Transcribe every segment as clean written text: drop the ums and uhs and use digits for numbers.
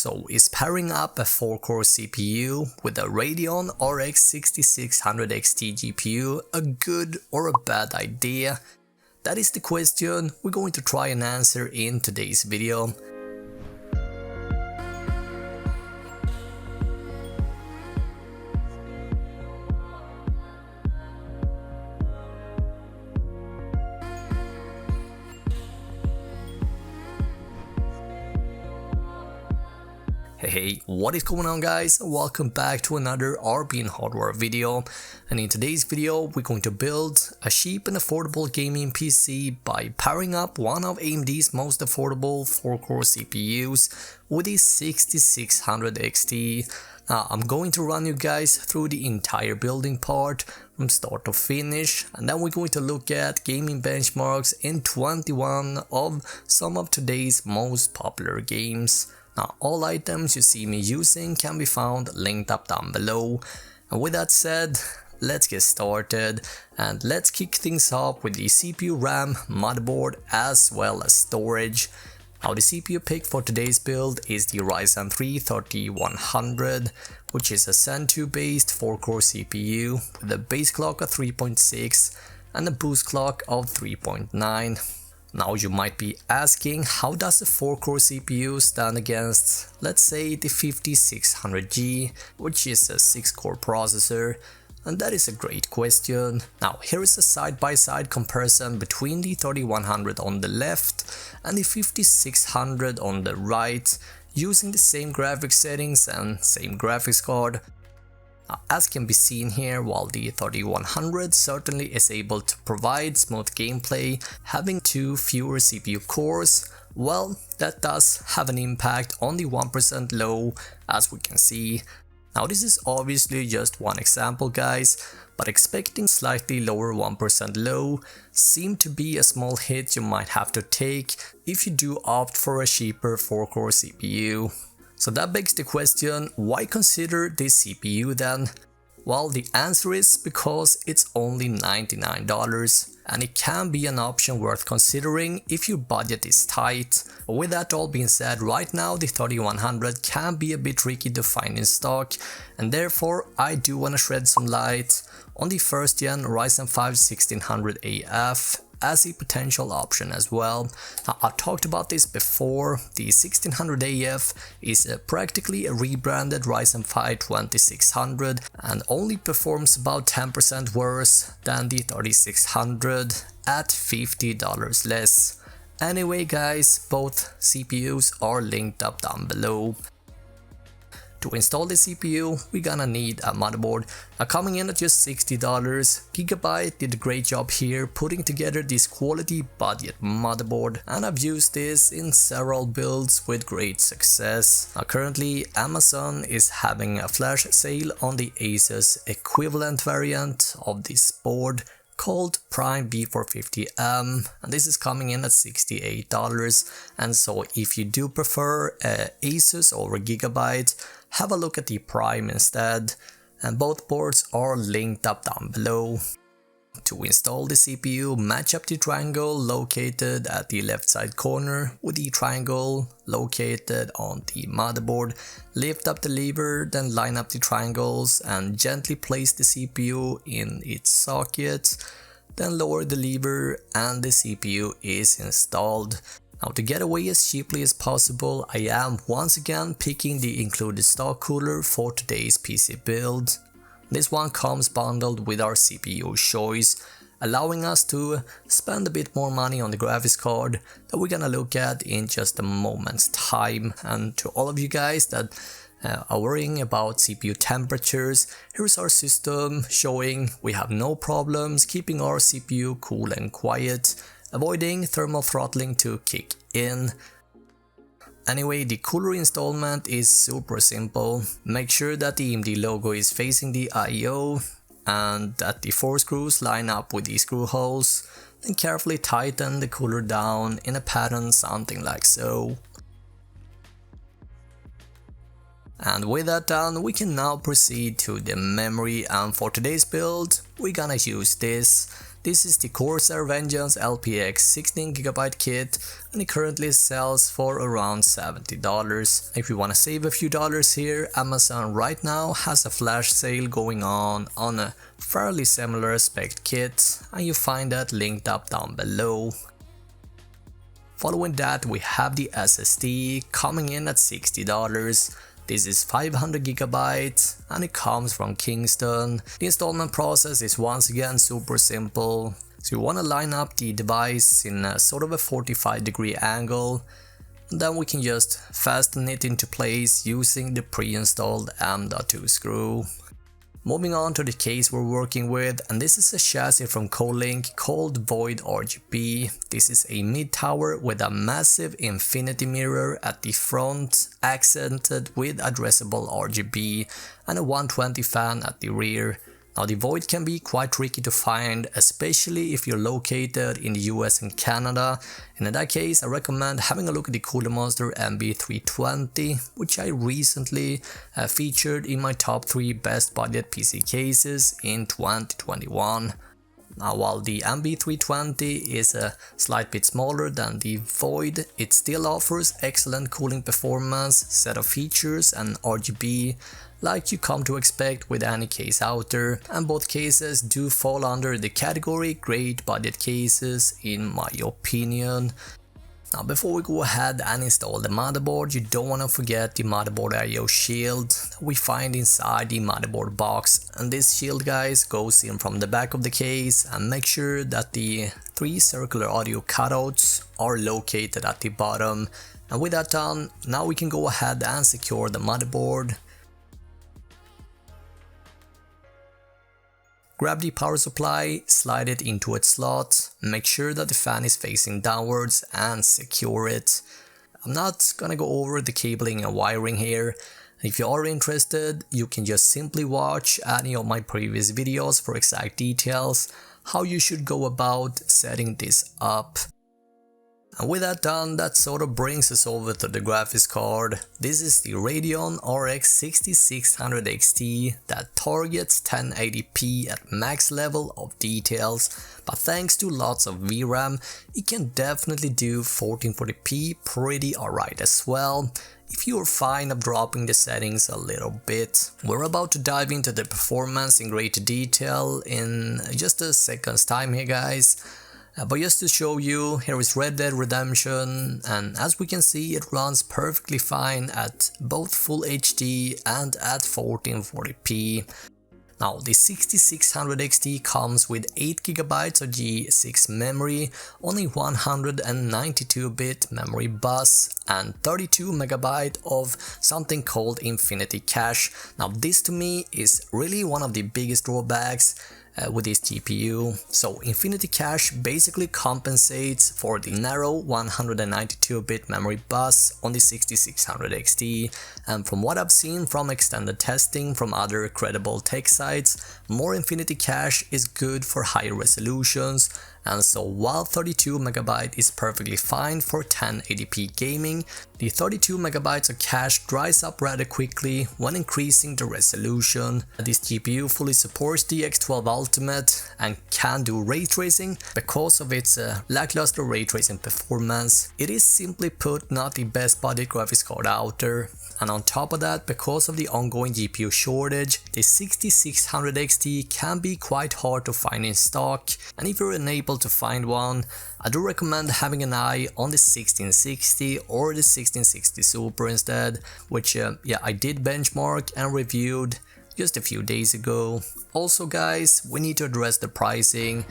So is pairing up a 4-core CPU with a Radeon RX 6600 XT GPU a good or a bad idea? That is the question we're going to try and answer in today's video. Hey, what is going on guys? Welcome back to another RB and hardware video, and in today's video we're going to build a cheap and affordable gaming PC by powering up one of AMD's most affordable 4-core CPUs with the 6600 XT. Now I'm going to run you guys through the entire building part from start to finish, and then we're going to look at gaming benchmarks in 21 of some of today's most popular games. Now, all items you see me using can be found linked up down below. And with that said, let's get started and let's kick things off with the CPU, RAM, motherboard as well as storage. Now the CPU pick for today's build is the Ryzen 3 3100, which is a Zen 2 based 4-core CPU with a base clock of 3.6 and a boost clock of 3.9. Now you might be asking, how does a 4-core CPU stand against, let's say, the 5600G, which is a 6-core processor? And that is a great question. Now here is a side-by-side comparison between the 3100 on the left and the 5600 on the right, using the same graphics settings and same graphics card. As can be seen here, while the 3100 certainly is able to provide smooth gameplay, having 2 fewer CPU cores, well, that does have an impact on the 1% low, as we can see. Now this is obviously just one example guys, but expecting slightly lower 1% low seemed to be a small hit you might have to take if you do opt for a cheaper 4-core CPU. So that begs the question, why consider this CPU then? Well, the answer is because it's only $99 and it can be an option worth considering if your budget is tight. But with that all being said, right now the 3100 can be a bit tricky to find in stock, and therefore I do want to shed some light on the first gen Ryzen 5 1600AF as a potential option as well. Now, I talked about this before. The 1600AF is practically a rebranded Ryzen 5 2600 and only performs about 10% worse than the 3600 at $50 less. Anyway guys, both CPUs are linked up down below. To install the CPU, we're gonna need a motherboard. Now coming in at just $60, Gigabyte did a great job here putting together this quality budget motherboard, and I've used this in several builds with great success. Now currently Amazon is having a flash sale on the Asus equivalent variant of this board called Prime B450M, and this is coming in at $68. And so if you do prefer Asus over Gigabyte, have a look at the Prime instead, and both boards are linked up down below. To install the CPU, match up the triangle located at the left side corner with the triangle located on the motherboard. Lift up the lever, then line up the triangles and gently place the CPU in its socket. Then lower the lever and the CPU is installed. Now to get away as cheaply as possible, I am once again picking the included stock cooler for today's PC build. This one comes bundled with our CPU choice, allowing us to spend a bit more money on the graphics card that we're gonna look at in just a moment's time. And to all of you guys that are worrying about CPU temperatures, here's our system showing we have no problems keeping our CPU cool and quiet, avoiding thermal throttling to kick in. Anyway, the cooler installment is super simple. Make sure that the AMD logo is facing the I/O and that the 4 screws line up with the screw holes. Then carefully tighten the cooler down in a pattern something like so. And with that done, we can now proceed to the memory, and for today's build we're gonna use this. This is the Corsair Vengeance LPX 16GB kit and it currently sells for around $70. If you want to save a few dollars here, Amazon right now has a flash sale going on a fairly similar spec kit and you find that linked up down below. Following that we have the SSD coming in at $60. This is 500GB and it comes from Kingston. The installment process is once again super simple. So you want to line up the device in a sort of a 45-degree angle and then we can just fasten it into place using the pre-installed M.2 screw. Moving on to the case we're working with, and this is a chassis from Colink called Void RGB. This is a mid-tower with a massive infinity mirror at the front, accented with addressable RGB and a 120 fan at the rear. Now the Void can be quite tricky to find, especially if you're located in the US and Canada, and in that case I recommend having a look at the Cooler Monster MB320, which I recently featured in my top 3 best budget PC cases in 2021. Now while the MB320 is a slight bit smaller than the Void, it still offers excellent cooling performance, set of features and RGB like you come to expect with any case out there, and both cases do fall under the category great budget cases in my opinion. Now before we go ahead and install the motherboard, you don't want to forget the motherboard I/O shield that we find inside the motherboard box, and this shield guys goes in from the back of the case, and make sure that the 3 circular audio cutouts are located at the bottom. And with that done, now we can go ahead and secure the motherboard. Grab the power supply, slide it into its slot, make sure that the fan is facing downwards and secure it. I'm not gonna go over the cabling and wiring here. If you are interested, you can just simply watch any of my previous videos for exact details, how you should go about setting this up. And with that done, that sort of brings us over to the graphics card. This is the Radeon RX 6600 XT that targets 1080p at max level of details, but thanks to lots of VRAM, it can definitely do 1440p pretty alright as well, if you are fine of dropping the settings a little bit. We're about to dive into the performance in greater detail in just a second's time here guys. But just to show you, here is Red Dead Redemption, and as we can see it runs perfectly fine at both Full HD and at 1440p. Now the 6600 XT comes with 8GB of G6 memory on a 192-bit memory bus and 32MB of something called Infinity Cache. Now this to me is really one of the biggest drawbacks with this GPU. So Infinity Cache basically compensates for the narrow 192-bit memory bus on the 6600 XT, and from what I've seen from extended testing from other credible tech sites, more Infinity Cache is good for higher resolutions. And so while 32MB is perfectly fine for 1080p gaming, the 32MB of cache dries up rather quickly when increasing the resolution. This GPU fully supports DX12 Ultimate and can do ray tracing because of its lackluster ray tracing performance. It is simply put not the best budget graphics card out there. And on top of that, because of the ongoing GPU shortage, the 6600 XT can be quite hard to find in stock, and if you're unable to find one, I do recommend having an eye on the 1660 or the 1660 Super instead, which I did benchmark and reviewed just a few days ago. Also guys, we need to address the pricing.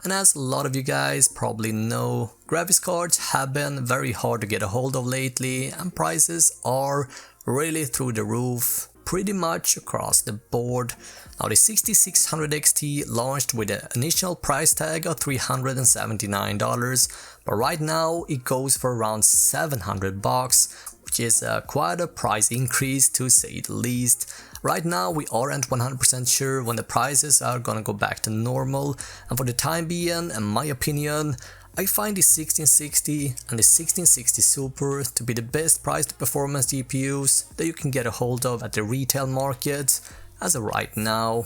And as a lot of you guys probably know, graphics cards have been very hard to get a hold of lately, and prices are really through the roof pretty much across the board. Now the 6600 XT launched with an initial price tag of $379, but right now it goes for around $700, which is quite a price increase to say the least. Right now we aren't 100% sure when the prices are gonna go back to normal, and for the time being, in my opinion, I find the 1660 and the 1660 Super to be the best price to performance GPUs that you can get a hold of at the retail market, as of right now.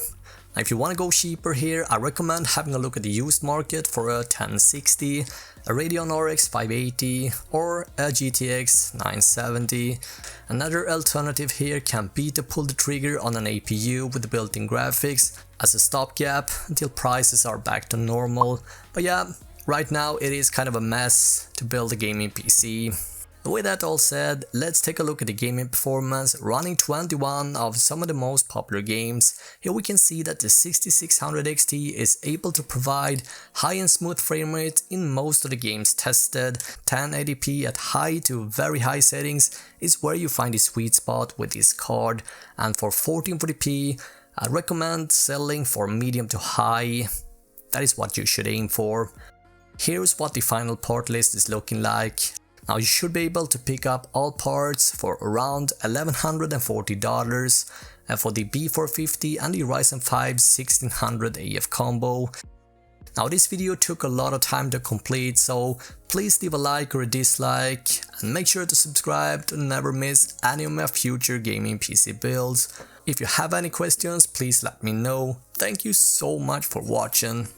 Now, if you want to go cheaper here, I recommend having a look at the used market for a 1060, a Radeon RX 580 or a GTX 970. Another alternative here can be to pull the trigger on an APU with the built-in graphics as a stopgap until prices are back to normal. But yeah, right now it is kind of a mess to build a gaming PC. With that all said, let's take a look at the gaming performance running 21 of some of the most popular games. Here we can see that the 6600 XT is able to provide high and smooth frame rate in most of the games tested. 1080p at high to very high settings is where you find the sweet spot with this card, and for 1440p I recommend settling for medium to high. That is what you should aim for. Here's what the final part list is looking like. Now you should be able to pick up all parts for around $1,140 for the B450 and the Ryzen 5 1600 AF combo. Now this video took a lot of time to complete, so please leave a like or a dislike and make sure to subscribe to never miss any of my future gaming PC builds. If you have any questions, please let me know. Thank you so much for watching.